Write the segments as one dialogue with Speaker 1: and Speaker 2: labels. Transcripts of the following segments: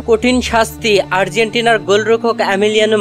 Speaker 1: কঠিন শাস্তি আর্জেন্টিনার গোলরক্ষক এমিলিয়ানো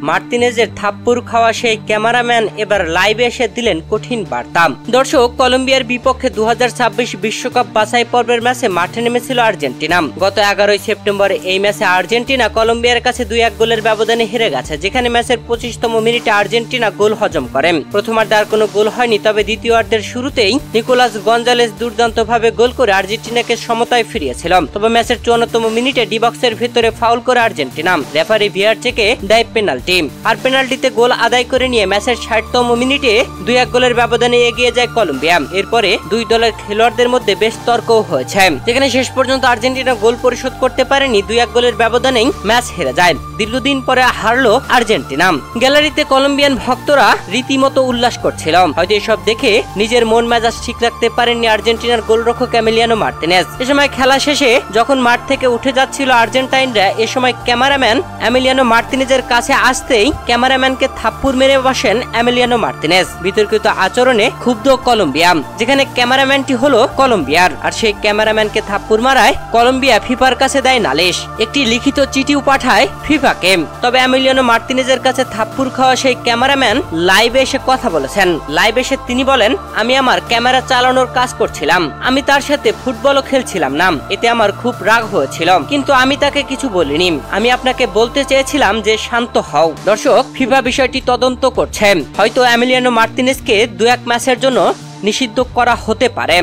Speaker 1: মার্তিনেজের থাপ্পড় খাওয়া সেই ক্যামেরাম্যান এবার লাইভে এসে দিলেন কঠিন বার্তা। দর্শক, কলম্বিয়ার বিপক্ষে 2026 বিশ্বকাপ বাছাই পর্বের ম্যাচে মাঠে নেমেছিল আর্জেন্টিনা। গত 11 সেপ্টেম্বর এই ম্যাচে আর্জেন্টিনা কলম্বিয়ার কাছে 2-1 গোলের ব্যবধানে হেরে গেছে, যেখানে ম্যাচের 25তম মিনিটে আর্জেন্টিনা গোল হজম করে। প্রথমার্ধে আর কোনো গোল হয়নি, তবে দ্বিতীয়ার্ধের শুরুতেই নিকোলাস গঞ্জালেস দুর্দান্তভাবে গোল করে আর্জেন্টিনাকে সমতায় ফিরিয়েছিল। তবে ম্যাচের 54তম মিনিটে ডি বক্সের ভিতরে ফাউল করে আর্জেন্টিনা। রেফারি ভিআর থেকে দেয় পেনাল্টি, আর পেনাল্টিতে গোল আদায় করে নিয়ে ম্যাচের 60তম মিনিটে 2-1 গোলের ব্যবধানে এগিয়ে যায় কলম্বিয়া। এরপরে দুই দলের খেলোয়াড়দের মধ্যে বেশ তর্কও হয়েছে, যেখানে শেষ পর্যন্ত আর্জেন্টিনা গোল পরিশোধ করতে পারেনি। 2-1 গোলের ব্যবধানেই ম্যাচ হেরে যায়। দীর্ঘদিন পরে হারলো আর্জেন্টিনা। গ্যালারিতে কলম্বিয়ান ভক্তরা রীতিমতো উল্লাস করছিল। হয়তো এসব দেখে নিজের মন মেজাজ ঠিক রাখতে পারেননি আর্জেন্টিনার গোলরক্ষক এমিলিয়ানো মার্তিনেজ। এ সময় খেলা শেষে যখন মাঠ থেকে উঠে যাচ্ছিল আর্জেন্টাইনরা, এ সময় ক্যামেরাম্যান এমিলিয়ানো মার্তিনেজের কাছে আসতেই ক্যামেরাম্যানকে থাপ্পড় মেরে বসেন এমিলিয়ানো মার্তিনেজ। বিতর্কিত আচরণে ক্ষুব্ধ কলম্বিয়া, যেখানে ক্যামেরাম্যানটি হলো কলম্বিয়ার, আর সেই ক্যামেরাম্যানকে থাপ্পড় মারায় কলম্বিয়া ফিফার কাছে দেয় নালিশ। একটি লিখিত চিঠিও পাঠায় ফিফাকে। তবে এমিলিয়ানো মার্তিনেজের কাছে থাপ্পড় খাওয়া সেই ক্যামেরাম্যান লাইভে এসে কথা বলেছেন। লাইভে এসে তিনি বলেন, আমি আমার ক্যামেরা চালানোর কাজ করছিলাম, আমি তার সাথে ফুটবলও খেলছিলাম না, এতে আমার খুব রাগ হয়েছিল, কিন্তু আমি তাকে কিছু বলিনি। আমি আপনাকে বলতে চেয়েছিলাম যে শান্ত হও। দর্শক, ফিফা বিষয়টি তদন্ত করছে। হয়তো এমিলিয়ানো মার্তিনেজকে 2-1 ম্যাচের জন্য নিষিদ্ধ করা হতে পারে।